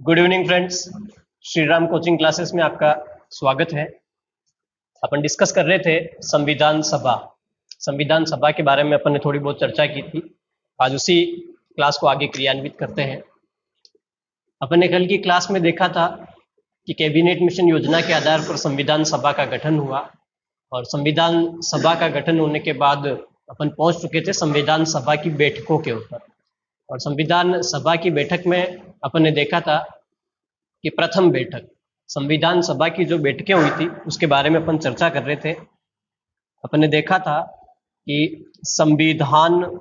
Good evening friends. Shri Ram coaching classes में आपका स्वागत है। अपन डिस्कस कर रहे थे संविधान सभा के बारे में अपन ने थोड़ी बहुत चर्चा की थी। आज उसी क्लास को आगे क्रियान्वित करते हैं। अपन ने कल की क्लास में देखा था कि कैबिनेट मिशन योजना के आधार पर संविधान सभा का गठन हुआ और संविधान सभा का गठन होने के बाद अपन पहुंच चुके थे संविधान सभा की बैठकों के ऊपर। और संविधान सभा की बैठक में अपन ने देखा था कि प्रथम बैठक संविधान सभा की जो बैठकें हुई थी उसके बारे में अपन चर्चा कर रहे थे। अपन ने देखा था कि संविधान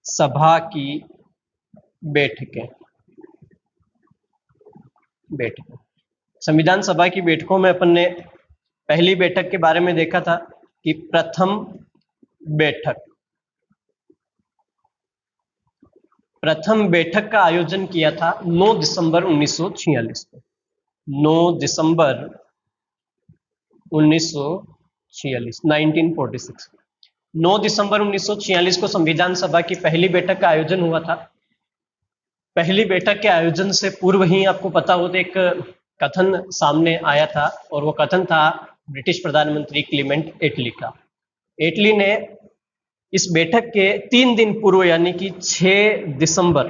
सभा की बैठकें संविधान सभा की बैठकों में अपन ने पहली बैठक के बारे में देखा था कि प्रथम बैठक का आयोजन किया था 9 दिसंबर 1946 को। 9 दिसंबर 1946 9 दिसंबर 1946 को संविधान सभा की पहली बैठक का आयोजन हुआ था। पहली बैठक के आयोजन से पूर्व ही आपको पता हो तो एक कथन सामने आया था और वो कथन था ब्रिटिश प्रधानमंत्री क्लीमेंट एटली का। एटली ने इस बैठक के 3 दिन पूर्व यानी कि 6 दिसंबर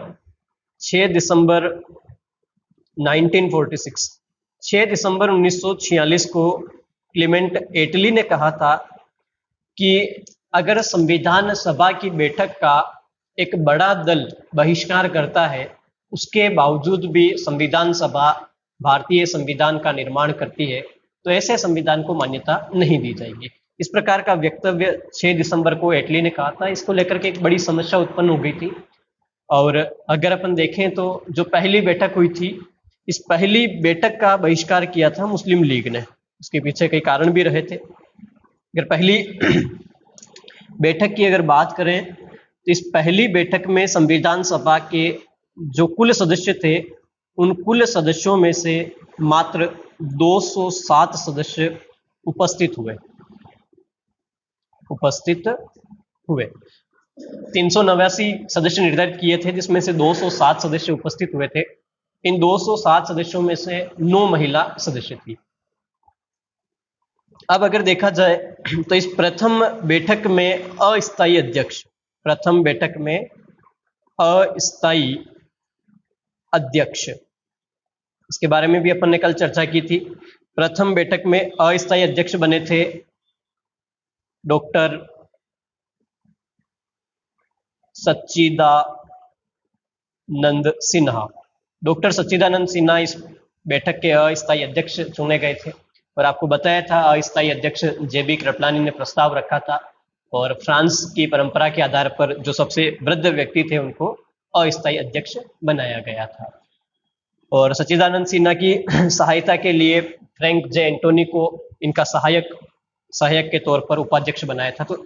1946 को क्लीमेंट एटली ने कहा था कि अगर संविधान सभा की बैठक का एक बड़ा दल बहिष्कार करता है उसके बावजूद भी संविधान सभा भारतीय संविधान का निर्माण करती है तो ऐसे संविधान को मान्यता नहीं दी जाएगी। इस प्रकार का वक्तव्य 6 दिसंबर को एटली ने कहा था। इसको लेकर के एक बड़ी समस्या उत्पन्न हो गई थी। और अगर अपन देखें तो जो पहली बैठक हुई थी इस पहली बैठक का बहिष्कार किया था मुस्लिम लीग ने। उसके पीछे कई कारण भी रहे थे। अगर पहली बैठक की अगर बात करें तो इस पहली बैठक में संविधान सभा के जो कुल सदस्य थे उन कुल सदस्यों में से मात्र 207 सदस्य उपस्थित हुए। 389 सदस्य निर्धारित किए थे जिसमें से 207 सदस्य उपस्थित हुए थे। इन 207 सदस्यों में से 9 महिला सदस्य थी। अब अगर देखा जाए तो इस प्रथम बैठक में अस्थायी अध्यक्ष इसके बारे में भी अपन ने कल चर्चा की थी। प्रथम बैठक में अस्थायी अध्यक्ष बने थे डॉक्टर सच्चिदानंद सिन्हा। डॉक्टर सच्चिदानंद सिन्हा इस बैठक के अस्थायी अध्यक्ष चुने गए थे और आपको बताया था अस्थायी अध्यक्ष जेबी कृपलानी ने प्रस्ताव रखा था और फ्रांस की परंपरा के आधार पर जो सबसे वृद्ध व्यक्ति थे उनको अस्थायी अध्यक्ष बनाया गया था। और सच्चिदानंद सिन्हा की सहायता के लिए फ्रैंक जे एंटोनी को इनका सहायक के तौर पर उपाध्यक्ष बनाया था। तो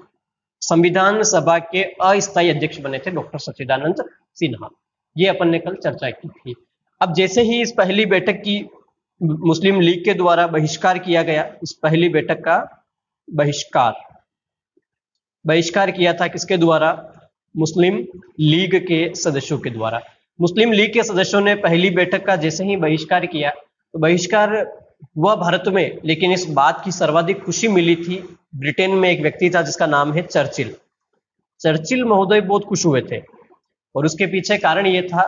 संविधान सभा के अस्थायी अध्यक्ष बने थे डॉक्टर सच्चिदानंद सिन्हा। ये अपन ने कल चर्चा की थी। अब जैसे ही इस पहली बैठक की मुस्लिम लीग के द्वारा बहिष्कार किया गया, इस पहली बैठक का बहिष्कार किया था किसके द्वारा? मुस्लिम लीग के सदस्यों के द्वारा। मुस्लिम लीग के सदस्यों ने पहली बैठक का जैसे ही बहिष्कार किया तो बहिष्कार हुआ भारत में, लेकिन इस बात की सर्वाधिक खुशी मिली थी ब्रिटेन में। एक व्यक्ति था जिसका नाम है चर्चिल महोदय बहुत खुश हुए थे और उसके पीछे कारण यह था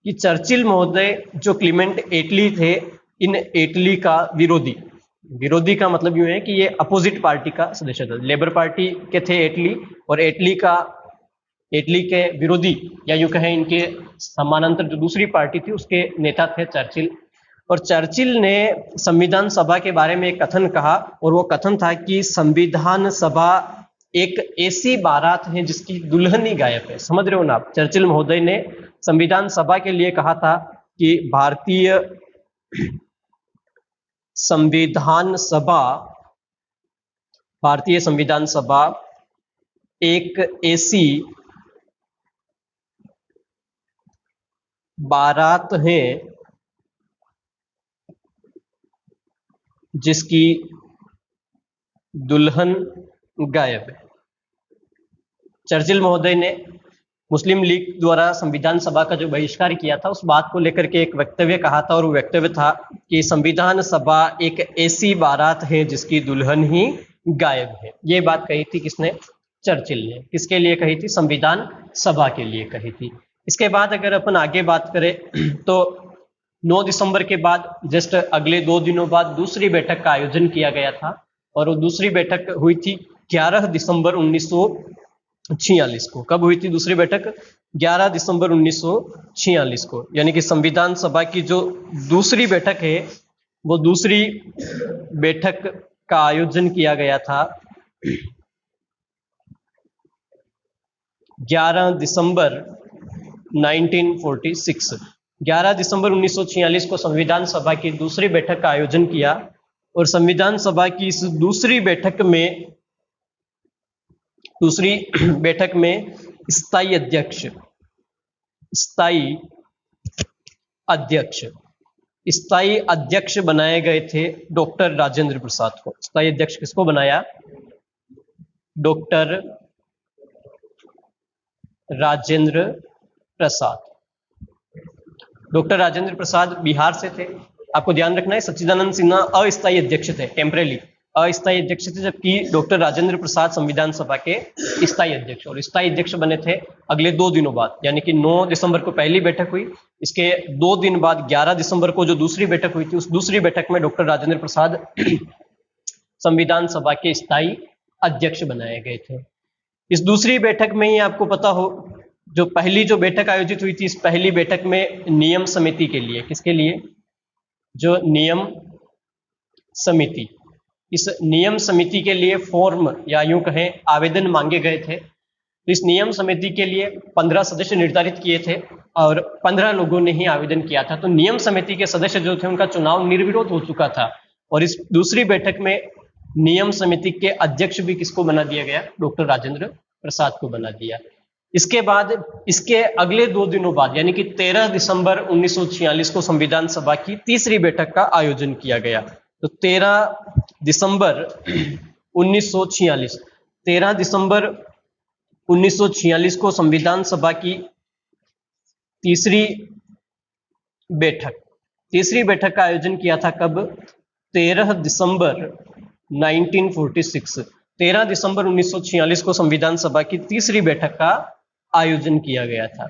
कि चर्चिल महोदय जो क्लीमेंट एटली थे, इन एटली का विरोधी का मतलब यूं है कि ये अपोजिट पार्टी का सदस्य था। लेबर पार्टी के थे एटली और एटली के विरोधी या यूं कहें इनके समानांतर जो दूसरी पार्टी थी उसके नेता थे चर्चिल। और चर्चिल ने संविधान सभा के बारे में एक कथन कहा और वो कथन था कि संविधान सभा एक ऐसी बारात है जिसकी दुल्हन ही गायब है। समझ रहे हो ना आप? चर्चिल महोदय ने संविधान सभा के लिए कहा था कि भारतीय संविधान सभा एक ऐसी बारात है जिसकी दुल्हन गायब है। चर्चिल महोदय ने मुस्लिम लीग द्वारा संविधान सभा का जो बहिष्कार किया था, उस बात को लेकर के एक वक्तव्य कहा था, और वो वक्तव्य था कि संविधान सभा एक ऐसी बारात है जिसकी दुल्हन ही गायब है। ये बात कही थी किसने? चर्चिल ने। किसके लिए कही थी? संविधान सभा के लिए कही थी। इसके बाद अगर अपन आगे बात करें तो 9 दिसंबर के बाद जस्ट अगले 2 दिनों बाद दूसरी बैठक का आयोजन किया गया था, और वो दूसरी बैठक हुई थी 11 दिसंबर 1946 को। कब हुई थी दूसरी बैठक? 11 दिसंबर 1946 को। यानी कि संविधान सभा की जो दूसरी बैठक है, वो दूसरी बैठक का आयोजन किया गया था 11 दिसंबर 1946। 11 दिसंबर 1946 को संविधान सभा की दूसरी बैठक का आयोजन किया, और संविधान सभा की इस दूसरी बैठक में स्थायी अध्यक्ष बनाए गए थे डॉक्टर राजेंद्र प्रसाद को। स्थायी अध्यक्ष किसको बनाया? डॉक्टर राजेंद्र प्रसाद। डॉक्टर राजेंद्र प्रसाद बिहार से थे। आपको ध्यान रखना है, सच्चिदानंद सिन्हा अस्थायी अध्यक्ष थे, टेम्परेरी अस्थायी अध्यक्ष थे, जबकि डॉक्टर राजेंद्र प्रसाद संविधान सभा के स्थायी अध्यक्ष, और स्थायी अध्यक्ष बने थे अगले 2 दिनों बाद। यानी कि 9 दिसंबर को पहली बैठक हुई, इसके 2 दिन बाद 11 दिसंबर को जो दूसरी बैठक हुई थी, उस दूसरी बैठक में डॉक्टर राजेंद्र प्रसाद संविधान सभा के स्थायी अध्यक्ष बनाए गए थे। इस दूसरी बैठक में ही आपको पता हो, जो पहली जो बैठक आयोजित हुई थी, इस पहली बैठक में नियम समिति के लिए, किसके लिए? जो नियम समिति, इस नियम समिति के लिए फॉर्म या यूं कहें आवेदन मांगे गए थे। तो इस नियम समिति के लिए 15 सदस्य निर्धारित किए थे, और 15 लोगों ने ही आवेदन किया था। तो नियम समिति के सदस्य जो थे, उनका चुनाव निर्विरोध हो चुका था, और इस दूसरी बैठक में नियम समिति के अध्यक्ष भी किसको बना दिया गया? डॉक्टर राजेंद्र प्रसाद को बना दिया। इसके बाद इसके अगले 2 दिनों बाद, यानी कि 13 दिसंबर 1946 को संविधान सभा की तीसरी बैठक का आयोजन किया गया। तो 13 दिसंबर 1946 को संविधान सभा की तीसरी बैठक का आयोजन किया था। कब? 13 दिसंबर 1946। 13 दिसंबर 1946 को संविधान सभा की तीसरी बैठक का आयोजन किया गया था।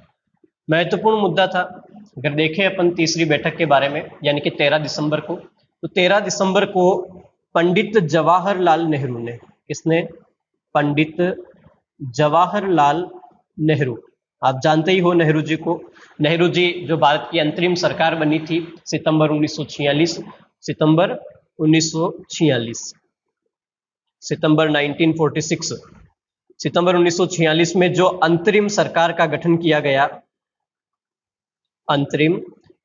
महत्वपूर्ण मुद्दा था। अगर देखें अपन तीसरी बैठक के बारे में, यानी कि 13 दिसंबर को, तो 13 दिसंबर को पंडित जवाहरलाल नेहरू ने, किसने? पंडित जवाहरलाल नेहरू। आप जानते ही हो नेहरू जी को। नेहरू जी जो भारत की अंतरिम सरकार बनी थी सितंबर 1946 सितंबर 1946 में जो अंतरिम सरकार का गठन किया गया, अंतरिम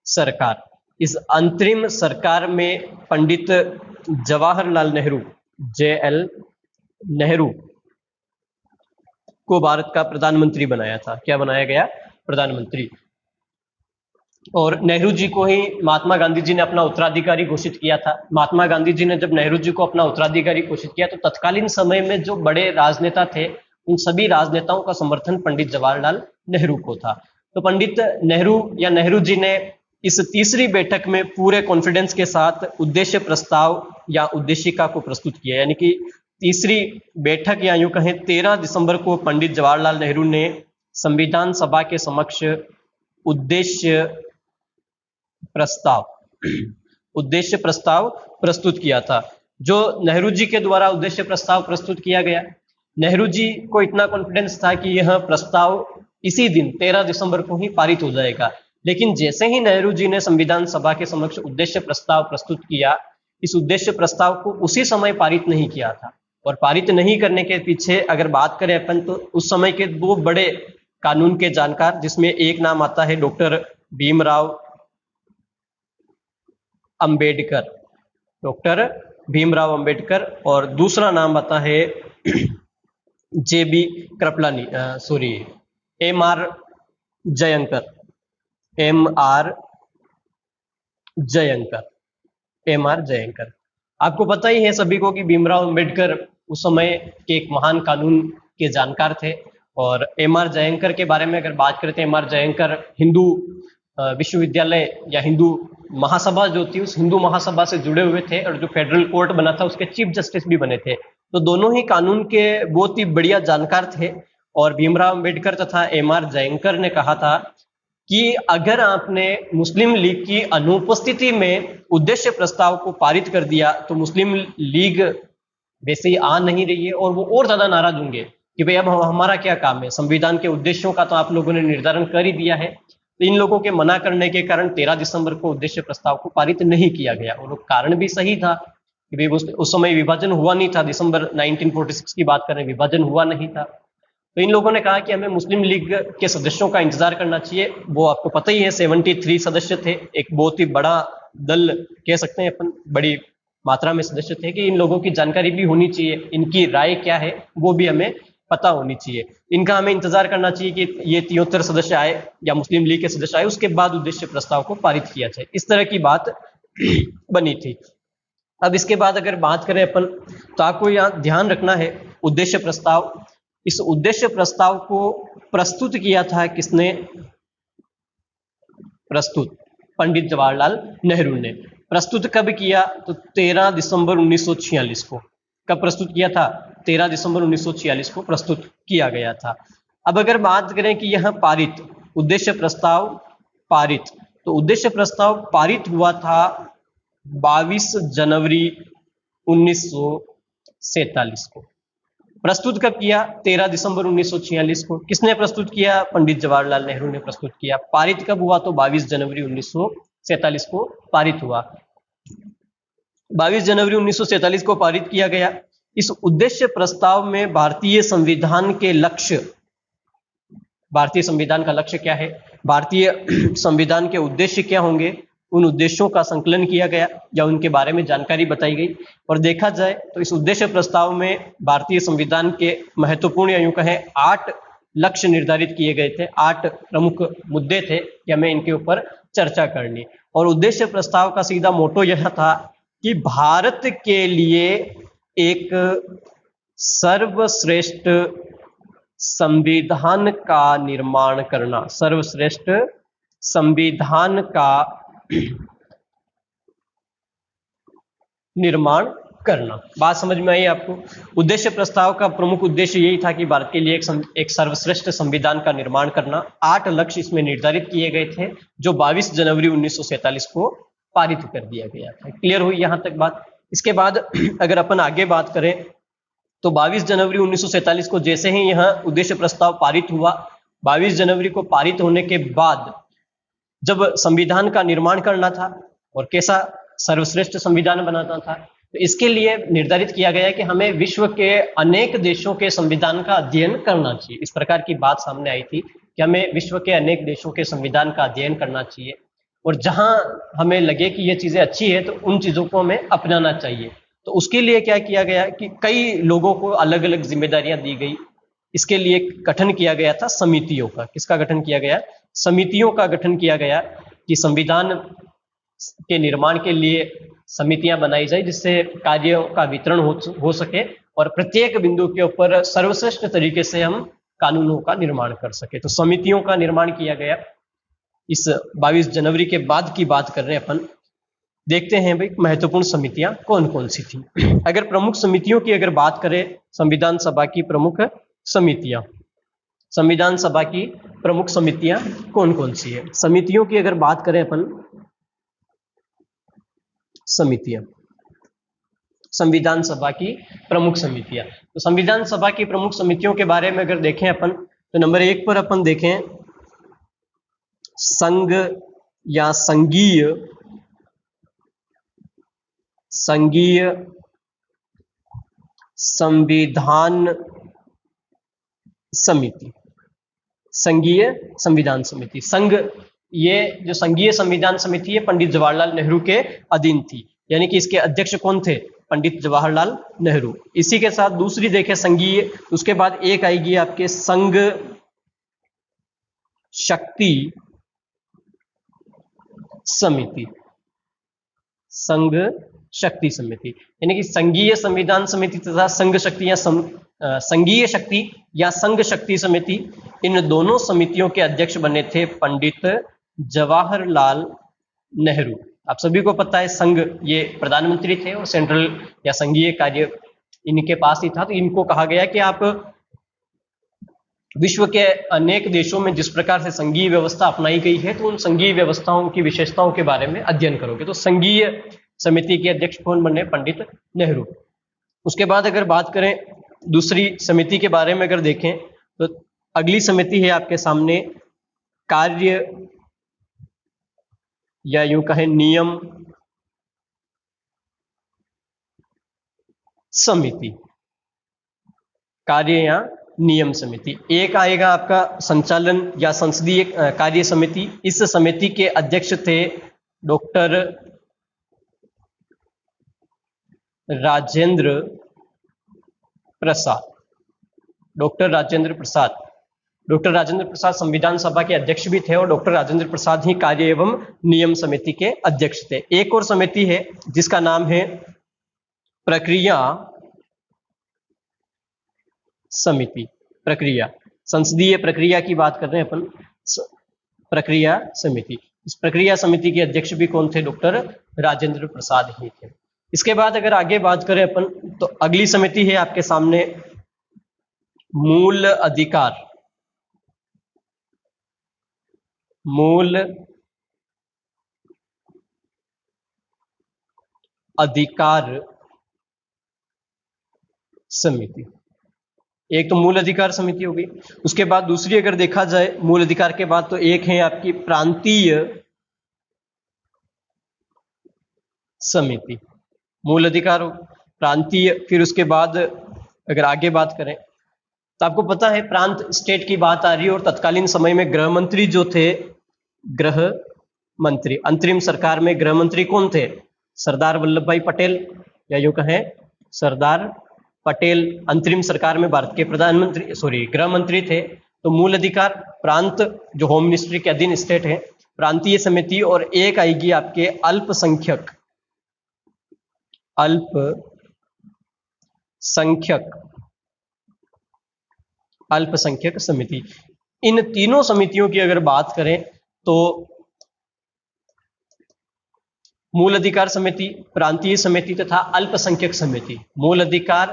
सरकार, इस अंतरिम सरकार में पंडित जवाहरलाल नेहरू, JL नेहरू को भारत का प्रधानमंत्री बनाया था। क्या बनाया गया? प्रधानमंत्री। और नेहरू जी को ही महात्मा गांधी जी ने अपना उत्तराधिकारी घोषित किया था। महात्मा गांधी जी ने जब नेहरू जी को अपना उत्तराधिकारी घोषित किया, तो तत्कालीन समय में जो बड़े राजनेता थे, उन सभी राजनेताओं का समर्थन पंडित जवाहरलाल नेहरू को था। तो पंडित नेहरू या नेहरू जी ने इस तीसरी बैठक में पूरे कॉन्फिडेंस के साथ उद्देश्य प्रस्ताव या उद्देशिका को प्रस्तुत किया। यानी कि तीसरी बैठक या यूं कहें 13 दिसंबर को पंडित जवाहरलाल नेहरू ने संविधान सभा के समक्ष उद्देश्य प्रस्ताव प्रस्तुत किया था। जो नेहरू जी के द्वारा उद्देश्य प्रस्ताव प्रस्तुत किया गया, नेहरू जी को इतना कॉन्फिडेंस था कि यह प्रस्ताव इसी दिन 13 दिसंबर को ही पारित हो जाएगा। लेकिन जैसे ही नेहरू जी ने संविधान सभा के समक्ष उद्देश्य प्रस्ताव प्रस्तुत किया, इस उद्देश्य प्रस्ताव को उसी समय पारित नहीं किया था। और पारित नहीं करने के पीछे अगर बात करें अपन, तो उस समय के 2 बड़े कानून के जानकार, जिसमें एक नाम आता है डॉक्टर भीमराव अंबेडकर, और दूसरा नाम आता है एम आर जयंकर। आपको पता ही है सभी को कि भीमराव अंबेडकर उस समय के एक महान कानून के जानकार थे, और एम.आर. जयंकर के बारे में अगर बात करते हैं, एम.आर. जयंकर हिंदू विश्वविद्यालय या हिंदू महासभा जो थी उस हिंदू महासभा से जुड़े हुए थे और जो फेडरल कोर्ट बना था उसके चीफ जस्टिस भी बने थे। तो दोनों ही कानून के बहुत ही बढ़िया जानकार थे। और भीमराव अंबेडकर तथा एम.आर. जयंकर ने कहा था कि अगर आपने मुस्लिम लीग की अनुपस्थिति में उद्देश्य प्रस्ताव को पारित कर दिया तो मुस्लिम लीग वैसे ही आ नहीं रही है और वो और ज्यादा नाराज होंगे कि भाई अब हमारा क्या काम है, संविधान के उद्देश्यों का तो आप लोगों ने निर्धारण कर ही दिया है। तो इन लोगों के मना करने के कारण 13 दिसंबर को उद्देश्य प्रस्ताव को पारित नहीं किया गया और कारण भी सही था कि भाई उस समय विभाजन हुआ नहीं था। दिसंबर 1946 की बात करें, विभाजन हुआ नहीं था। तो इन लोगों ने कहा कि हमें मुस्लिम लीग के सदस्यों का इंतजार करना चाहिए। वो आपको पता ही है 73 सदस्य थे, एक बहुत ही बड़ा दल कह सकते हैं अपन, बड़ी मात्रा में सदस्य थे कि इन लोगों की जानकारी भी होनी चाहिए, इनकी राय क्या है वो भी हमें पता होनी चाहिए। इनका हमें इंतजार करना चाहिए कि ये 73 सदस्य आए या मुस्लिम लीग के सदस्य आए, उसके बाद उद्देश्य प्रस्ताव को पारित किया जाए। इस तरह की बात बनी थी। अब इसके बाद अगर बात करें अपन, तो आपको यहाँ ध्यान रखना है उद्देश्य प्रस्ताव, इस उद्देश्य प्रस्ताव को प्रस्तुत किया था किसने? प्रस्तुत पंडित जवाहरलाल नेहरू ने। प्रस्तुत कब किया? तो 13 दिसंबर 1946 को। कब प्रस्तुत किया था? 13 दिसंबर 1946 को प्रस्तुत किया गया था। अब अगर बात करें कि यह पारित, उद्देश्य प्रस्ताव पारित, तो उद्देश्य प्रस्ताव पारित हुआ था 22 जनवरी 1947 को। प्रस्तुत कब किया? 13 दिसंबर 1946 को। किसने प्रस्तुत किया? पंडित जवाहरलाल नेहरू ने प्रस्तुत किया। पारित कब हुआ? तो 22 जनवरी 1947 को पारित हुआ। 22 जनवरी 1947 को पारित किया गया। इस उद्देश्य प्रस्ताव में भारतीय संविधान के लक्ष्य, भारतीय संविधान का लक्ष्य क्या है, भारतीय संविधान के उद्देश्य क्या होंगे, उन उद्देश्यों का संकलन किया गया या उनके बारे में जानकारी बताई गई। और देखा जाए तो इस उद्देश्य प्रस्ताव में भारतीय संविधान के महत्वपूर्ण या यूं कहें 8 लक्ष्य निर्धारित किए गए थे, 8 प्रमुख मुद्दे थे कि हमें इनके ऊपर चर्चा करनी। और उद्देश्य प्रस्ताव का सीधा मोटो यह था कि भारत के लिए एक सर्वश्रेष्ठ संविधान का निर्माण करना, सर्वश्रेष्ठ संविधान का निर्माण करना। बात समझ में आई आपको? उद्देश्य प्रस्ताव का प्रमुख उद्देश्य यही था कि भारत के लिए एक सर्वश्रेष्ठ संविधान का निर्माण करना। 8 लक्ष्य इसमें निर्धारित किए गए थे जो 22 जनवरी 1947 को पारित कर दिया गया था। क्लियर हुई यहां तक बात? इसके बाद अगर अपन आगे बात करें तो 22 जनवरी 1947 को जैसे ही यह उद्देश्य प्रस्ताव पारित हुआ, 22 जनवरी को पारित होने के बाद जब संविधान का निर्माण करना था और कैसा सर्वश्रेष्ठ संविधान बनाना था, तो इसके लिए निर्धारित किया गया कि हमें विश्व के अनेक देशों के संविधान का अध्ययन करना चाहिए। इस प्रकार की बात सामने आई थी कि हमें विश्व के अनेक देशों के संविधान का अध्ययन करना चाहिए और जहां हमें लगे कि ये चीजें अच्छी है तो उन चीजों को हमें अपनाना चाहिए। तो उसके लिए क्या किया गया कि कई लोगों को अलग अलग जिम्मेदारियां दी गई। इसके लिए गठन किया गया था समितियों का। किसका गठन किया गया? समितियों का गठन किया गया कि संविधान के निर्माण के लिए समितियां बनाई जाए जिससे कार्यों का वितरण हो सके और प्रत्येक बिंदु के ऊपर सर्वश्रेष्ठ तरीके से हम कानूनों का निर्माण कर सके। तो समितियों का निर्माण किया गया। इस 22 जनवरी के बाद की बात कर रहे हैं अपन। देखते हैं भाई महत्वपूर्ण समितियां कौन कौन सी थी। अगर प्रमुख समितियों की अगर बात करें, संविधान सभा की प्रमुख समितियां, संविधान सभा की प्रमुख समितियां कौन कौन सी है? समितियों की अगर बात करें अपन, समितियां, संविधान सभा की प्रमुख समितियां, तो संविधान सभा की प्रमुख समितियों के बारे में अगर देखें अपन तो नंबर 1 पर अपन देखें संघ या संघीय संविधान समिति, संघीय संविधान समिति। संघ, ये जो संघीय संविधान समिति है पंडित जवाहरलाल नेहरू के अधीन थी, यानी कि इसके अध्यक्ष कौन थे? पंडित जवाहरलाल नेहरू। इसी के साथ दूसरी देखें संघीय, उसके बाद एक आएगी आपके संघ शक्ति समिति, संघ शक्ति समिति, यानी कि संघीय संविधान समिति तथा संघ शक्ति या संघीय शक्ति या संघ शक्ति समिति, इन दोनों समितियों के अध्यक्ष बने थे पंडित जवाहरलाल नेहरू। आप सभी को पता है संघ ये प्रधानमंत्री थे और सेंट्रल या संघीय कार्य इनके पास ही था। तो इनको कहा गया कि आप विश्व के अनेक देशों में जिस प्रकार से संघीय व्यवस्था अपनाई गई है, तो उन संघीय व्यवस्थाओं की विशेषताओं के बारे में अध्ययन करोगे। तो संघीय समिति के अध्यक्ष कौन बने? पंडित नेहरू। उसके बाद अगर बात करें दूसरी समिति के बारे में अगर देखें, तो अगली समिति है आपके सामने कार्य या यूं कहें नियम समिति। कार्य या नियम समिति। एक आएगा आपका संचालन या संसदीय कार्य समिति। इस समिति के अध्यक्ष थे doctor Rajendra Prasad. Doctor Rajendra Prasad. Doctor Rajendra Prasad संविधान सभा के अध्यक्ष भी थे और डॉक्टर राजेंद्र प्रसाद ही कार्य एवं नियम समिति के अध्यक्ष थे। एक और समिति है जिसका नाम है प्रक्रिया समिति। प्रक्रिया, संसदीय प्रक्रिया की बात कर रहे हैं अपन, प्रक्रिया समिति। इस प्रक्रिया समिति के अध्यक्ष भी कौन थे? डॉक्टर राजेंद्र प्रसाद ही थे। इसके बाद अगर आगे बात करें अपन, तो अगली समिति है आपके सामने मूल अधिकार। मूल अधिकार समिति। एक तो मूल अधिकार समिति हो गई। उसके बाद दूसरी अगर देखा जाए मूल अधिकार के बाद, तो एक है आपकी प्रांतीय समिति। मूल अधिकार प्रांतीय। फिर उसके बाद अगर आगे बात करें, तो आपको पता है प्रांत स्टेट की बात आ रही है और तत्कालीन समय में गृह मंत्री जो थे, गृह मंत्री, अंतरिम सरकार में गृह मंत्री कौन थे? सरदार वल्लभ भाई पटेल, या यूं कहें सरदार पटेल अंतरिम सरकार में भारत के प्रधानमंत्री गृह मंत्री थे। तो मूल अधिकार प्रांत जो होम मिनिस्ट्री के अधीन स्टेट है, प्रांतीय समिति, और एक आएगी आपके अल्पसंख्यक अल्पसंख्यक समिति। इन तीनों समितियों की अगर बात करें तो मूल अधिकार समिति, प्रांतीय समिति तथा अल्पसंख्यक समिति, मूल अधिकार,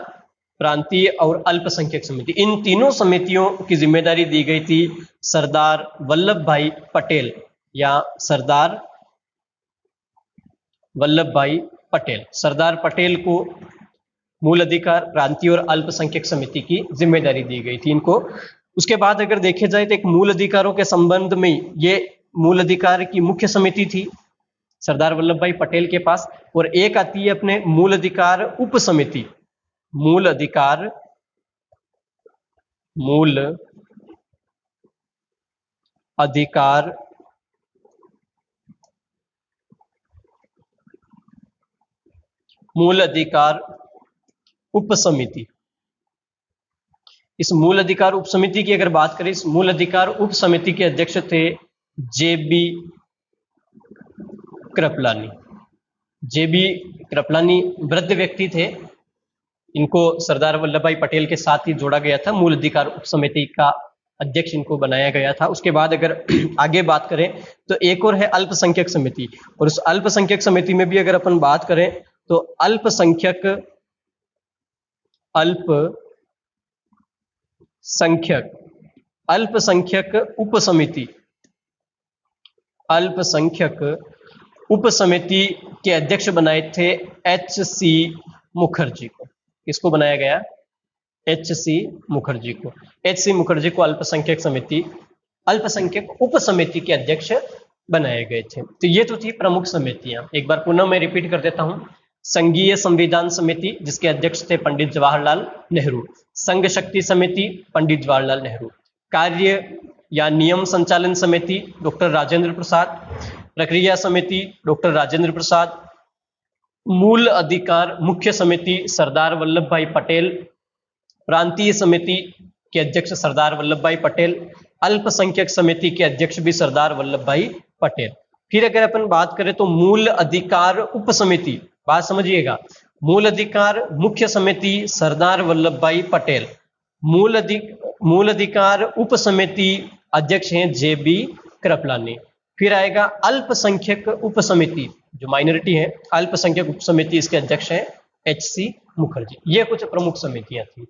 प्रांतीय और अल्पसंख्यक समिति, इन तीनों समितियों की जिम्मेदारी दी गई थी सरदार वल्लभ भाई पटेल या सरदार वल्लभ भाई पटेल। सरदार पटेल को मूल अधिकार, प्रांतीय और अल्पसंख्यक समिति की जिम्मेदारी दी गई थी इनको। उसके बाद अगर देखे जाए तो एक मूल अधिकारों के संबंध में ये मूल अधिकार की मुख्य समिति थी सरदार वल्लभ भाई पटेल के पास, और एक आती है अपने मूल अधिकार उप समिति। मूल अधिकार उप समिति। इस मूल अधिकार उप समिति की अगर बात करें, इस मूल अधिकार उप समिति के अध्यक्ष थे जेबी कृपलानी। जेबी कृपलानी वृद्ध व्यक्ति थे, इनको सरदार वल्लभ भाई पटेल के साथ ही जोड़ा गया था, मूल अधिकार उप समिति का अध्यक्ष इनको बनाया गया था। उसके बाद अगर आगे बात करें तो एक और है अल्पसंख्यक समिति, और उस अल्पसंख्यक समिति में भी अगर अपन बात करें तो अल्पसंख्यक उप समिति, अल्पसंख्यक उप समिति के अध्यक्ष बनाए थे एच.सी. मुखर्जी को। किसको बनाया गया? एच.सी. मुखर्जी को। एच.सी. मुखर्जी को अल्पसंख्यक उप समिति के अध्यक्ष बनाए गए थे। तो ये तो थी प्रमुख समितियां। एक बार पुनः मैं रिपीट कर देता हूं। संघीय संविधान समिति जिसके अध्यक्ष थे पंडित जवाहरलाल नेहरू। संघ शक्ति समिति पंडित जवाहरलाल नेहरू। कार्य या नियम संचालन समिति डॉक्टर राजेंद्र प्रसाद। प्रक्रिया समिति डॉक्टर राजेंद्र प्रसाद। मूल अधिकार मुख्य समिति सरदार वल्लभ भाई पटेल। प्रांतीय समिति के अध्यक्ष सरदार वल्लभ भाई पटेल। अल्पसंख्यक समिति के अध्यक्ष भी सरदार वल्लभ भाई पटेल। फिर अगर अपन बात करें तो मूल अधिकार उप समिति, बात समझिएगा, मूल अधिकार मुख्य समिति सरदार वल्लभ भाई पटेल, मूल अधिकार उप समिति अध्यक्ष हैं JB कृपलानी। फिर आएगा अल्पसंख्यक उप समिति, जो माइनॉरिटी है, अल्पसंख्यक उप समिति, इसके अध्यक्ष हैं HC मुखर्जी। ये कुछ प्रमुख समितियां थी।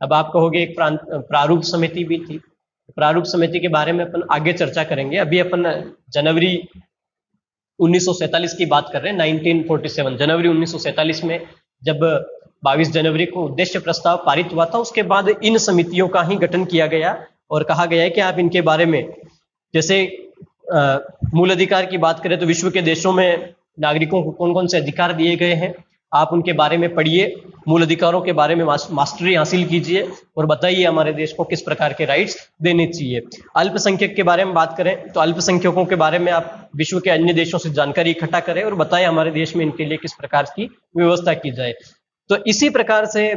अब आप कहोगे एक प्रारूप समिति भी थी। प्रारूप समिति के बारे में अपन आगे चर्चा करेंगे। अभी अपन जनवरी 1947 की बात कर रहे हैं, 1947 जनवरी 1947 में जब 22 जनवरी को उद्देश्य प्रस्ताव पारित हुआ था, उसके बाद इन समितियों का ही गठन किया गया और कहा गया है कि आप इनके बारे में, जैसे मूल अधिकार की बात करें तो विश्व के देशों में नागरिकों को कौन कौन से अधिकार दिए गए हैं, आप उनके बारे में पढ़िए, मूल अधिकारों के बारे में मास्टरी हासिल कीजिए और बताइए हमारे देश को किस प्रकार के राइट्स देने चाहिए। अल्पसंख्यक के बारे में बात करें तो अल्पसंख्यकों के बारे में आप विश्व के अन्य देशों से जानकारी इकट्ठा करें और बताएं हमारे देश में इनके लिए किस प्रकार की व्यवस्था की जाए। तो इसी प्रकार से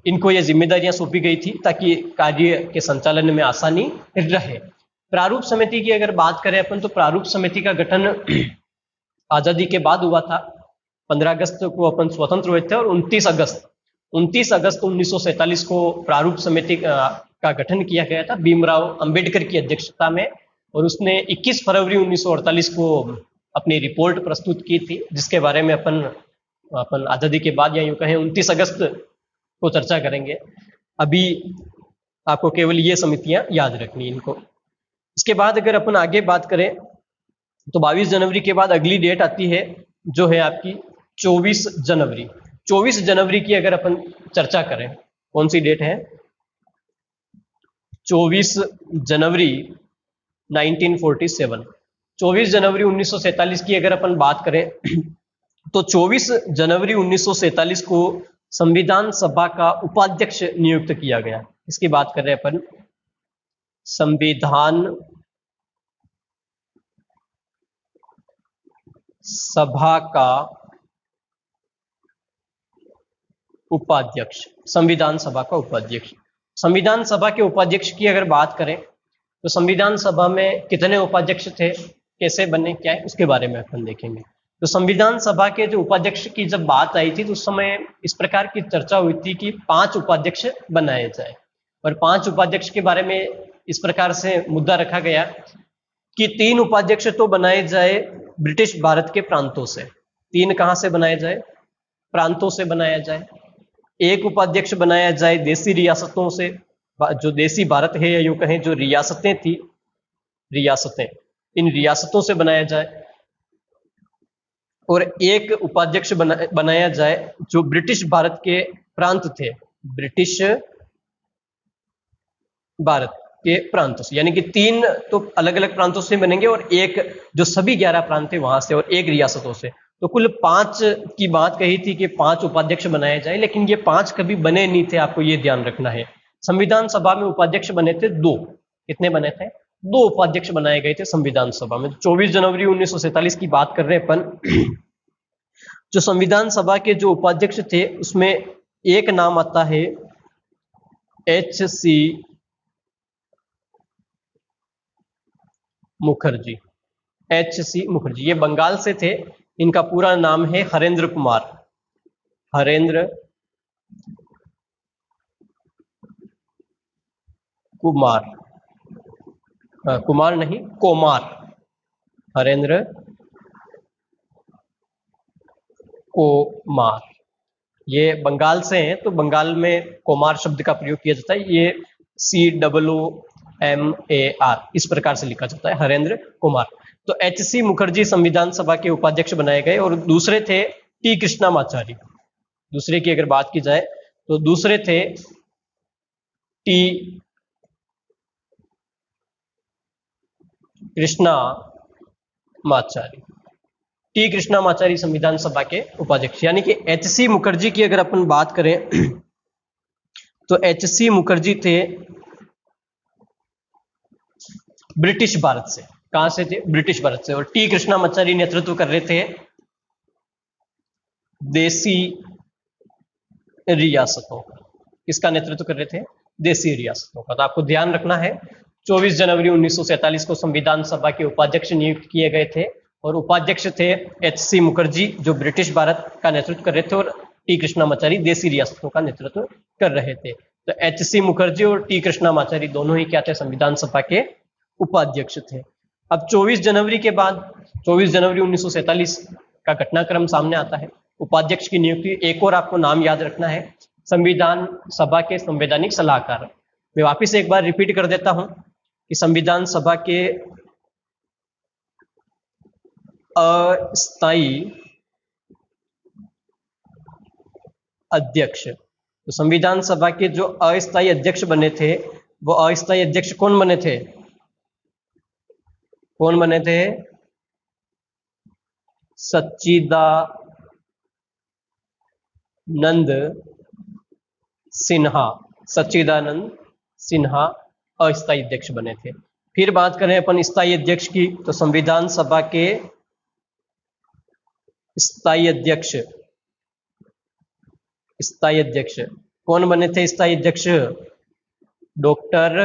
इनको ये जिम्मेदारियां सौंपी गई थी ताकि कार्य के संचालन में आसानी रहे। प्रारूप समिति की अगर बात करें अपन, तो प्रारूप समिति का गठन आजादी के बाद हुआ था। 15 अगस्त को अपन स्वतंत्र हुए थे और 29 अगस्त 1947 को प्रारूप समिति का गठन किया गया था भीमराव अंबेडकर की अध्यक्षता में, और उसने 21 फरवरी 1948 को अपनी रिपोर्ट प्रस्तुत की थी, जिसके बारे में अपन आजादी के बाद, या यूं कहें 29 अगस्त को चर्चा करेंगे। अभी आपको केवल ये समितियां याद रखनी इनको। इसके बाद अगर अपन आगे बात करें तो 22 जनवरी के बाद अगली डेट आती है जो है आपकी 24 जनवरी। 24 जनवरी की अगर अपन चर्चा करें, कौन सी डेट है? 24 जनवरी 1947। 24 जनवरी 1947 की अगर अपन बात करें तो 24 जनवरी 1947 को संविधान सभा का उपाध्यक्ष नियुक्त किया गया। इसकी बात कर रहे हैं अपन, संविधान सभा का उपाध्यक्ष। संविधान सभा का उपाध्यक्ष, संविधान सभा के उपाध्यक्ष की अगर बात करें तो संविधान सभा में कितने उपाध्यक्ष थे, कैसे बने, क्या है, उसके बारे में अपन देखेंगे। तो संविधान सभा के जो उपाध्यक्ष की जब बात आई थी तो उस समय इस प्रकार की चर्चा हुई थी कि 5 उपाध्यक्ष बनाए जाए, और 5 उपाध्यक्ष के बारे में इस प्रकार से मुद्दा रखा गया कि 3 उपाध्यक्ष तो बनाए जाए ब्रिटिश भारत के प्रांतों से। 3 कहां से बनाया जाए? प्रांतों से बनाया जाए। 1 उपाध्यक्ष बनाया जाए देसी रियासतों से, जो देसी भारत है या यूं कहें जो रियासतें थी, रियासतें, इन रियासतों से बनाया जाए। और 1 उपाध्यक्ष बनाया जाए जो ब्रिटिश भारत के प्रांत थे, ब्रिटिश भारत के प्रांतों से, यानी कि 3 तो अलग अलग प्रांतों से बनेंगे और 1 जो सभी 11 प्रांत थे वहां से, और 1 रियासतों से। तो कुल 5 की बात कही थी कि 5 उपाध्यक्ष बनाए जाए, लेकिन ये 5 कभी बने नहीं थे, आपको ये ध्यान रखना है। संविधान सभा में उपाध्यक्ष बने थे 2। कितने बने थे? 2 उपाध्यक्ष बनाए गए थे संविधान सभा में। 24 जनवरी 1947 की बात कर रहे हैं अपन। जो संविधान सभा के जो उपाध्यक्ष थे उसमें एक नाम आता है HC मुखर्जी। HC मुखर्जी, ये बंगाल से थे। इनका पूरा नाम है हरेंद्र कुमार। हरेंद्र कुमार, कुमार नहीं, कोमार, हरेंद्र कोमार। ये बंगाल से हैं, तो बंगाल में कोमार शब्द का प्रयोग किया जाता है। ये COOMAR इस प्रकार से लिखा जाता है, हरेंद्र कुमार। तो HC मुखर्जी संविधान सभा के उपाध्यक्ष बनाए गए, और दूसरे थे T कृष्णामाचारी। दूसरे की अगर बात की जाए तो दूसरे थे T कृष्णामाचारी। T कृष्णामाचारी संविधान सभा के उपाध्यक्ष, यानी कि HC मुखर्जी की अगर अपन बात करें तो HC मुखर्जी थे ब्रिटिश भारत से। कहां से थे? ब्रिटिश भारत से। और T कृष्णामाचारी नेतृत्व कर रहे थे देसी रियासतों का। किसका नेतृत्व कर रहे थे? देसी रियासतों का। तो आपको ध्यान रखना है, 24 जनवरी 1947 को संविधान सभा के उपाध्यक्ष नियुक्त किए गए थे, और उपाध्यक्ष थे HC मुखर्जी जो ब्रिटिश भारत का नेतृत्व कर रहे थे, और T कृष्णामाचारी देसी रियासतों का नेतृत्व कर रहे थे। तो एच.सी. मुखर्जी और टी कृष्णामाचारी दोनों ही क्या थे, संविधान सभा के उपाध्यक्ष थे। अब 24 जनवरी के बाद 24 जनवरी 1947 का घटनाक्रम सामने आता है। उपाध्यक्ष की नियुक्ति, एक और आपको नाम याद रखना है, संविधान सभा के संवैधानिक सलाहकार। मैं वापिस एक बार रिपीट कर देता हूं कि संविधान सभा के अस्थायी अध्यक्ष, तो संविधान सभा के जो अस्थायी अध्यक्ष बने थे, वो अस्थायी अध्यक्ष कौन बने थे? कौन बने थे? सच्चिदानंद सिन्हा। सच्चिदानंद सिन्हा अस्थायी अध्यक्ष बने थे। फिर बात करें अपन स्थायी अध्यक्ष की, तो संविधान सभा के स्थायी अध्यक्ष कौन बने थे? स्थायी अध्यक्ष डॉक्टर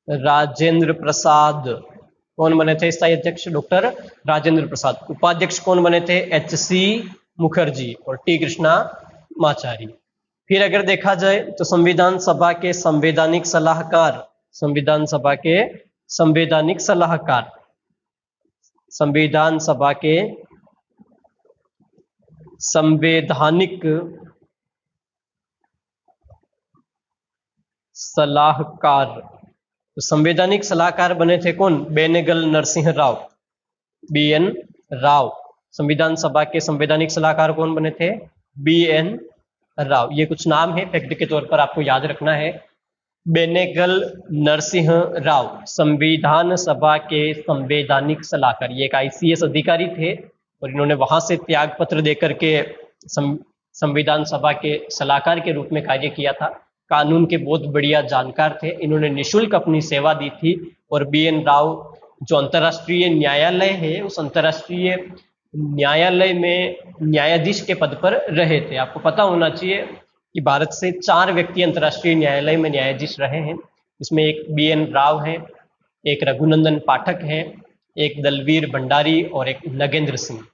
राजेंद्र प्रसाद। कौन बने थे स्थायी अध्यक्ष? डॉक्टर राजेंद्र प्रसाद। उपाध्यक्ष कौन बने थे? एच.सी. मुखर्जी और टी कृष्णामाचारी। फिर अगर देखा जाए तो संविधान सभा के संवैधानिक सलाहकार, संविधान सभा के संवैधानिक सलाहकार, संविधान सभा के संवैधानिक सलाहकार, तो संवैधानिक सलाहकार बने थे कौन? बेनेगल नरसिंह राव, बी.एन. राव। संविधान सभा के संवैधानिक सलाहकार कौन बने थे? बी.एन. राव। ये कुछ नाम है, फैक्ट के तौर पर आपको याद रखना है। बेनेगल नरसिंह राव संविधान सभा के संवैधानिक सलाहकार, ये एक आईसीएस अधिकारी थे और इन्होंने वहां से त्याग पत्र देकर के संविधान सभा के सलाहकार के रूप में कार्य किया था। कानून के बहुत बढ़िया जानकार थे, इन्होंने निःशुल्क अपनी सेवा दी थी। और बी.एन. राव जो अंतर्राष्ट्रीय न्यायालय है, उस अंतर्राष्ट्रीय न्यायालय में न्यायाधीश के पद पर रहे थे। आपको पता होना चाहिए कि भारत से 4 व्यक्ति अंतर्राष्ट्रीय न्यायालय में न्यायाधीश रहे हैं। इसमें एक बी.एन. राव है, एक रघुनंदन पाठक है, एक दलवीर भंडारी और एक नगेंद्र सिंह।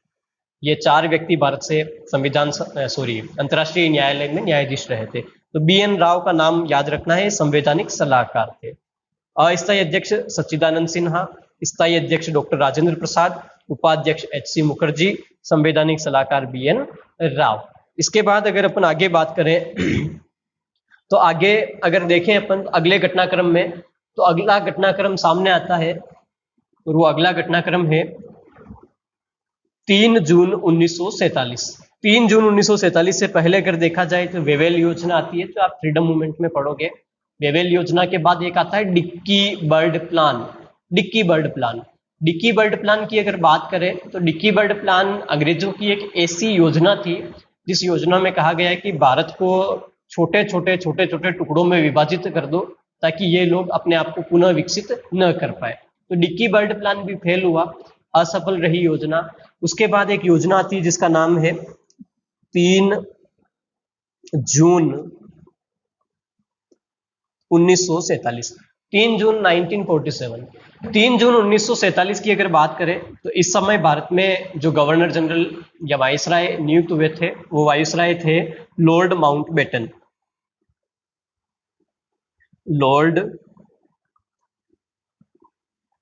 ये 4 व्यक्ति भारत से अंतर्राष्ट्रीय न्यायालय में न्यायाधीश रहे थे। तो बी.एन. राव का नाम याद रखना है, संवैधानिक सलाहकार थे। अस्थायी अध्यक्ष सच्चिदानंद सिन्हा, स्थायी अध्यक्ष डॉक्टर राजेंद्र प्रसाद, उपाध्यक्ष एच.सी. मुखर्जी, संवैधानिक सलाहकार बी.एन. राव। इसके बाद अगर अपन आगे बात करें तो आगे अगर देखें अपन अगले घटनाक्रम में, तो अगला घटनाक्रम सामने आता है और वो अगला घटनाक्रम है 3 जून 1947। 3 जून 1947 से पहले अगर देखा जाए तो वेवेल योजना आती है, जो आप फ्रीडम मूवमेंट में पढ़ोगे। वेवेल योजना के बाद एक आता है Dickie Bird plan. Dickie Bird plan, Dickie Bird plan की अगर बात करें तो डिक्की बर्ड प्लान अंग्रेजों की एक ऐसी योजना थी जिस योजना में कहा गया है कि भारत को छोटे छोटे टुकड़ों में विभाजित कर दो ताकि ये लोग अपने आप को पुनः विकसित न कर पाए। तो डिक्की बर्ड प्लान भी फेल हुआ, असफल रही योजना। उसके बाद एक योजना आती है जिसका नाम है 3 जून 1947। 3 जून 1947। 3 जून 1947 की अगर बात करें तो इस समय भारत में जो गवर्नर जनरल या वायसराय नियुक्त हुए थे, वो वायसराय थे Lord Mountbatten. Lord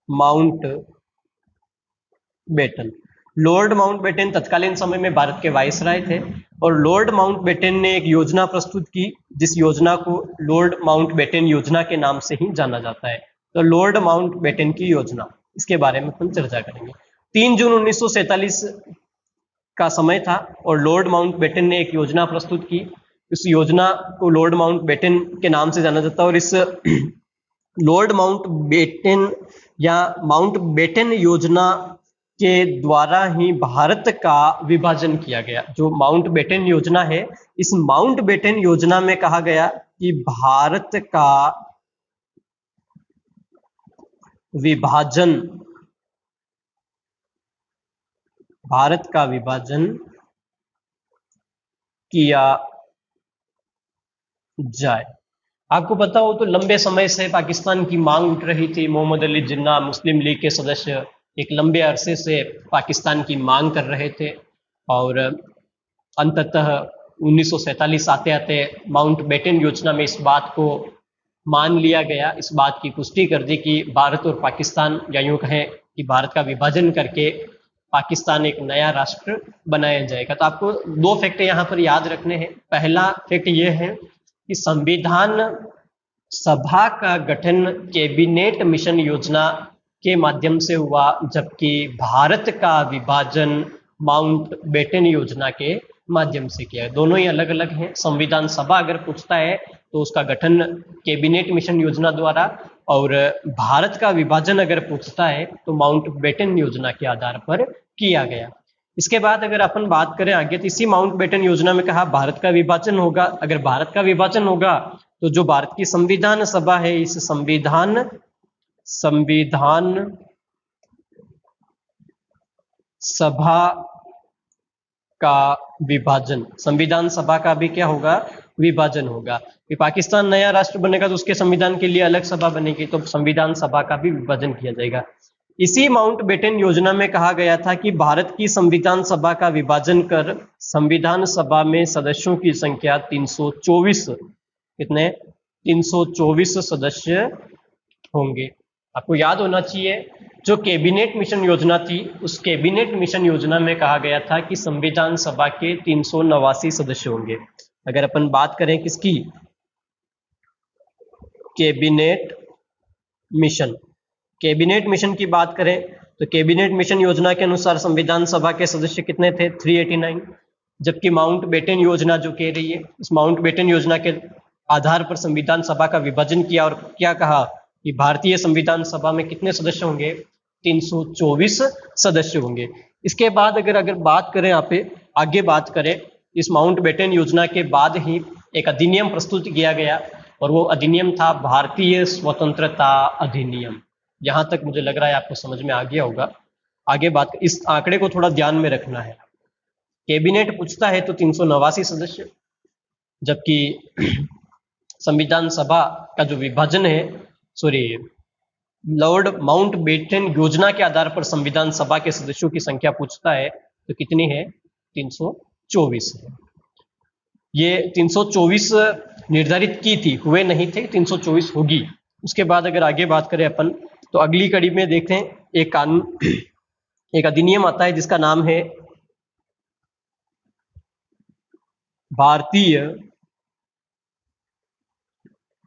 Mountbatten. Lord Mountbatten तत्कालीन समय में भारत के वायसराय थे और लॉर्ड माउंटबेटन ने एक योजना प्रस्तुत की जिस योजना को लॉर्ड माउंटबेटन योजना के नाम से ही जाना जाता है। तो लॉर्ड माउंटबेटन की योजना, इसके बारे में हम चर्चा करेंगे। 3 जून 1947 का समय था और लॉर्ड माउंटबेटन ने एक योजना प्रस्तुत की। इस योजना को लॉर्ड माउंटबेटन के नाम से जाना जाता है और इस लॉर्ड माउंटबेटन या माउंटबेटन योजना के द्वारा ही भारत का विभाजन किया गया। जो माउंटबेटन योजना है, इस माउंटबेटन योजना में कहा गया कि भारत का विभाजन किया जाए। आपको पता हो तो लंबे समय से पाकिस्तान की मांग उठ रही थी। मोहम्मद अली जिन्ना मुस्लिम लीग के सदस्य एक लंबे अरसे से पाकिस्तान की मांग कर रहे थे और अंततः 1947 आते आते माउंट बेटन योजना में इस बात को मान लिया गया, इस बात की पुष्टि कर दी कि भारत और पाकिस्तान, या यूं कहें कि भारत का विभाजन करके पाकिस्तान एक नया राष्ट्र बनाया जाएगा। तो आपको दो फैक्ट यहाँ पर याद रखने हैं। पहला फैक्ट ये है कि संविधान सभा का गठन कैबिनेट मिशन योजना के माध्यम से हुआ, जबकि भारत का विभाजन माउंट बेटन योजना के माध्यम से किया है। दोनों ही अलग अलग हैं। संविधान सभा अगर पूछता है तो उसका गठन कैबिनेट मिशन योजना द्वारा, और भारत का विभाजन अगर पूछता है तो माउंट बेटन योजना के आधार पर किया गया। इसके बाद अगर अपन बात करें आगे, तो इसी माउंट बेटन योजना में कहा भारत का विभाजन होगा। अगर भारत का विभाजन होगा तो जो भारत की संविधान सभा है, इस संविधान सभा का विभाजन, संविधान सभा का भी क्या होगा, विभाजन होगा। कि पाकिस्तान नया राष्ट्र बनेगा तो उसके संविधान के लिए अलग सभा बनेगी, तो संविधान सभा का भी विभाजन किया जाएगा। इसी माउंट बेटन योजना में कहा गया था कि भारत की संविधान सभा का विभाजन कर संविधान सभा में सदस्यों की संख्या 324, कितने, 324 सदस्य होंगे। आपको याद होना चाहिए जो कैबिनेट मिशन योजना थी, उस कैबिनेट मिशन योजना में कहा गया था कि संविधान सभा के 389 सदस्य होंगे। अगर अपन बात करें किसकी, कैबिनेट मिशन की बात करें तो कैबिनेट मिशन योजना के अनुसार संविधान सभा के सदस्य कितने थे, 389। जबकि माउंट बेटन योजना जो कह रही है, इस माउंट बेटन योजना के आधार पर संविधान सभा का विभाजन किया और क्या कहा कि भारतीय संविधान सभा में कितने सदस्य होंगे, 324 सदस्य होंगे। इसके बाद अगर बात करें, यहाँ पे आगे बात करें, इस माउंट बेटन योजना के बाद ही एक अधिनियम प्रस्तुत किया गया, और वो अधिनियम था भारतीय स्वतंत्रता अधिनियम। यहां तक मुझे लग रहा है आपको समझ में आ गया होगा। आगे बात, इस आंकड़े को थोड़ा ध्यान में रखना है। कैबिनेट पूछता है तो 389 सदस्य, जबकि संविधान सभा का जो विभाजन है, लॉर्ड माउंट बेटन योजना के आधार पर संविधान सभा के सदस्यों की संख्या पूछता है तो कितनी है, 324 है। ये 324 निर्धारित की थी, हुए नहीं थे, 324 होगी। उसके बाद अगर आगे बात करें अपन, तो अगली कड़ी में देखते हैं एक कानून, एक अधिनियम आता है जिसका नाम है भारतीय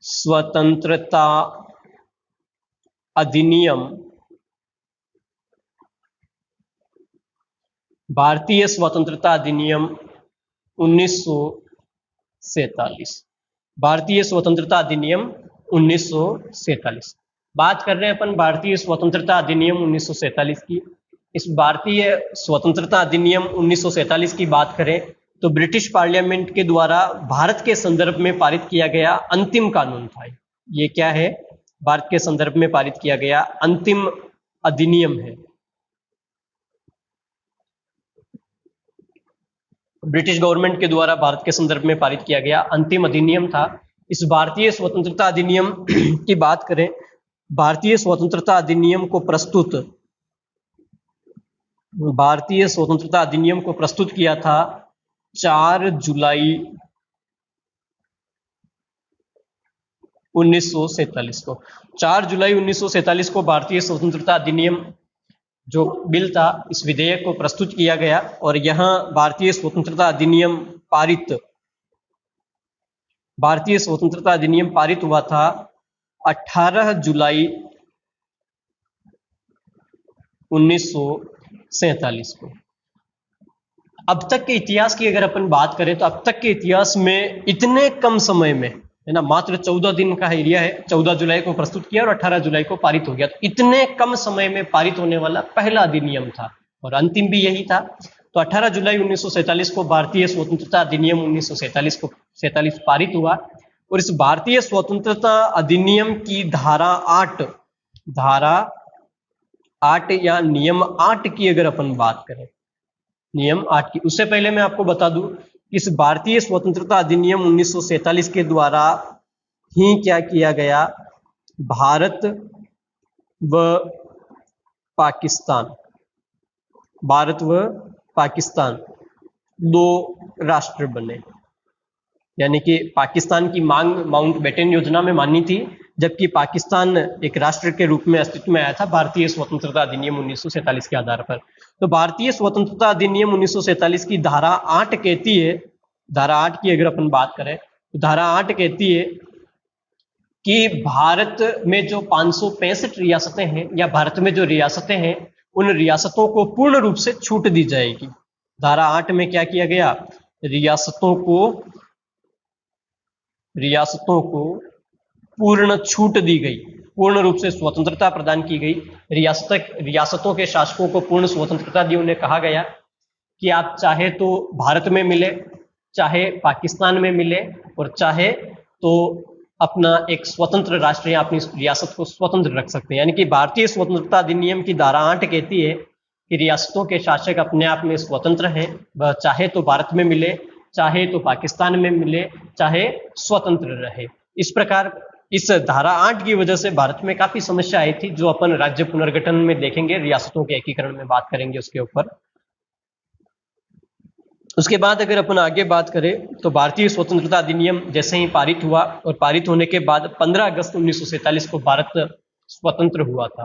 स्वतंत्रता अधिनियम। भारतीय स्वतंत्रता अधिनियम 1947। भारतीय स्वतंत्रता अधिनियम 1947 बात कर रहे हैं अपन भारतीय स्वतंत्रता अधिनियम 1947 की। इस भारतीय स्वतंत्रता अधिनियम 1947 की बात करें तो ब्रिटिश पार्लियामेंट के द्वारा भारत के संदर्भ में पारित किया गया अंतिम कानून था। ये क्या है, भारत के संदर्भ में पारित किया गया अंतिम अधिनियम है। ब्रिटिश गवर्नमेंट के द्वारा भारत के संदर्भ में पारित किया गया अंतिम अधिनियम था। इस भारतीय स्वतंत्रता अधिनियम की बात करें, भारतीय स्वतंत्रता अधिनियम को प्रस्तुत किया था 4 जुलाई 1947 को। 4 जुलाई 1947 को भारतीय स्वतंत्रता अधिनियम जो बिल था, इस विधेयक को प्रस्तुत किया गया, और यहां भारतीय स्वतंत्रता अधिनियम पारित हुआ था 18 जुलाई 1947 को। अब तक के इतिहास की अगर अपन बात करें तो अब तक के इतिहास में इतने कम समय में, है ना, मात्र 14 दिन का एरिया है, 14 जुलाई को प्रस्तुत किया और 18 जुलाई को पारित हो गया। तो इतने कम समय में पारित होने वाला पहला अधिनियम था, और अंतिम भी यही था। तो 18 जुलाई 1947 को भारतीय स्वतंत्रता अधिनियम 1947 पारित हुआ, और इस भारतीय स्वतंत्रता अधिनियम की धारा 8 या नियम 8 की अगर अपन बात करें, नियम 8 की, उससे पहले मैं आपको बता दूं, इस भारतीय स्वतंत्रता अधिनियम 1947 के द्वारा ही क्या किया गया, भारत व पाकिस्तान 2 राष्ट्र बने। यानी कि पाकिस्तान की मांग माउंटबेटन योजना में मानी थी, जबकि पाकिस्तान एक राष्ट्र के रूप में अस्तित्व में आया था भारतीय स्वतंत्रता अधिनियम 1947 के आधार पर। तो भारतीय स्वतंत्रता अधिनियम 1947 की धारा 8 कहती है, धारा 8 की अगर अपन बात करें तो धारा 8 कहती है कि भारत में जो 565 रियासतें हैं या भारत में जो रियासतें हैं उन रियासतों को पूर्ण रूप से छूट दी जाएगी। धारा 8 में क्या किया गया, रियासतों को पूर्ण छूट दी गई, पूर्ण रूप से स्वतंत्रता प्रदान की गई। रियासतों के शासकों को पूर्ण स्वतंत्रता दी। उन्हें कहा गया कि आप चाहे तो भारत में मिले, चाहे पाकिस्तान में मिले, और चाहे तो अपना एक स्वतंत्र राष्ट्र या अपनी रियासत को स्वतंत्र रख सकते हैं। यानी कि भारतीय स्वतंत्रता अधिनियम की धारा 8 कहती है कि रियासतों के शासक अपने आप में स्वतंत्र हैं, वह चाहे तो भारत में मिले, चाहे तो पाकिस्तान में मिले, चाहे स्वतंत्र रहे। इस प्रकार इस धारा 8 की वजह से भारत में काफी समस्या आई थी, जो अपन राज्य पुनर्गठन में देखेंगे, रियासतों के एकीकरण में बात करेंगे उसके ऊपर। उसके बाद अगर अपन आगे बात करें तो भारतीय स्वतंत्रता अधिनियम जैसे ही पारित हुआ, और पारित होने के बाद 15 अगस्त 1947 को भारत स्वतंत्र हुआ था।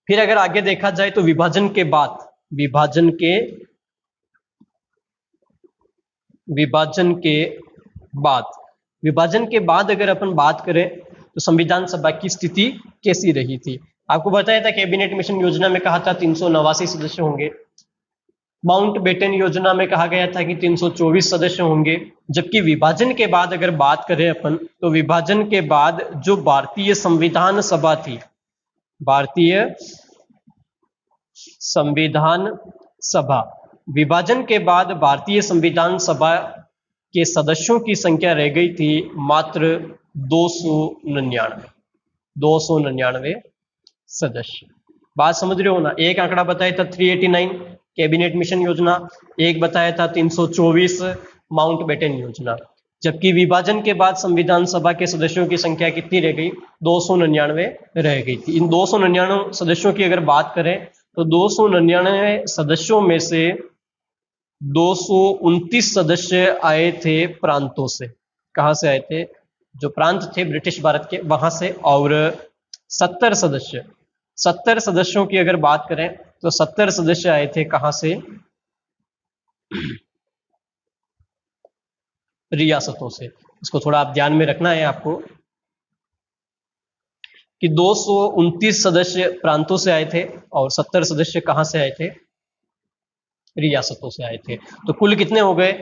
फिर अगर आगे देखा जाए तो विभाजन के बाद अगर अपन बात करें तो संविधान सभा की स्थिति कैसी रही थी। आपको बताया था कैबिनेट मिशन योजना में कहा था 389 सदस्य होंगे, माउंटबेटन योजना में कहा गया था कि 324 सदस्य होंगे। जबकि विभाजन के बाद अगर बात करें अपन तो विभाजन के बाद जो भारतीय संविधान सभा थी, विभाजन के बाद भारतीय संविधान सभा के सदस्यों की संख्या रह गई थी मात्र 299 सदस्य। बात समझ रहे हो ना। एक आंकड़ा बताया था 389 कैबिनेट मिशन योजना, एक बताया था 324 माउंटबेटन योजना। जबकि विभाजन के बाद संविधान सभा के सदस्यों की संख्या कितनी रह गई, 299 रह गई थी। इन 299 सदस्यों की अगर बात करें तो 299 सदस्यों में से 229 सदस्य आए थे प्रांतों से। कहां से आए थे, जो प्रांत थे ब्रिटिश भारत के, वहां से। और 70 सदस्यों की अगर बात करें तो 70 सदस्य आए थे कहां से, रियासतों से। इसको थोड़ा आप ध्यान में रखना है आपको कि 229 सदस्य प्रांतों से आए थे और 70 सदस्य कहां से आए थे, रियासतों से आए थे। तो कुल कितने हो गए,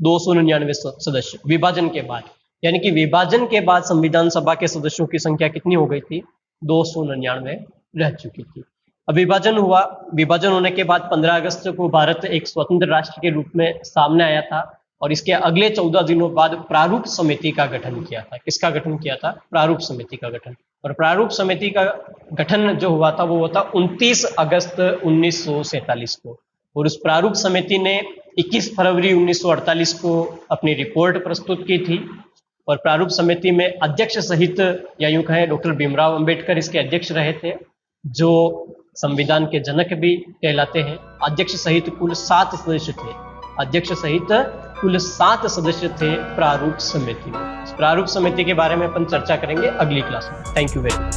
299 सदस्य विभाजन के बाद। यानी कि विभाजन के बाद संविधान सभा के सदस्यों की संख्या कितनी हो गई थी, 299 रह चुकी थी। अब विभाजन हुआ, विभाजन होने के बाद 15 अगस्त को भारत एक स्वतंत्र राष्ट्र के रूप में सामने आया था, और इसके अगले 14 दिनों बाद प्रारूप समिति का गठन किया था। किसका गठन किया था, प्रारूप समिति का गठन। और प्रारूप समिति का गठन जो हुआ था वो हुआ था 29 अगस्त 1947 को। और उस प्रारूप समिति ने 21 फरवरी 1948 को अपनी रिपोर्ट प्रस्तुत की थी। और प्रारूप समिति में अध्यक्ष सहित, या यूं कहें डॉक्टर भीमराव अंबेडकर इसके अध्यक्ष रहे थे, जो संविधान के जनक भी कहलाते हैं। अध्यक्ष सहित कुल 7 सदस्य थे, प्रारूप समिति में। प्रारूप समिति के बारे में अपन चर्चा करेंगे अगली क्लास में। Thank you very much.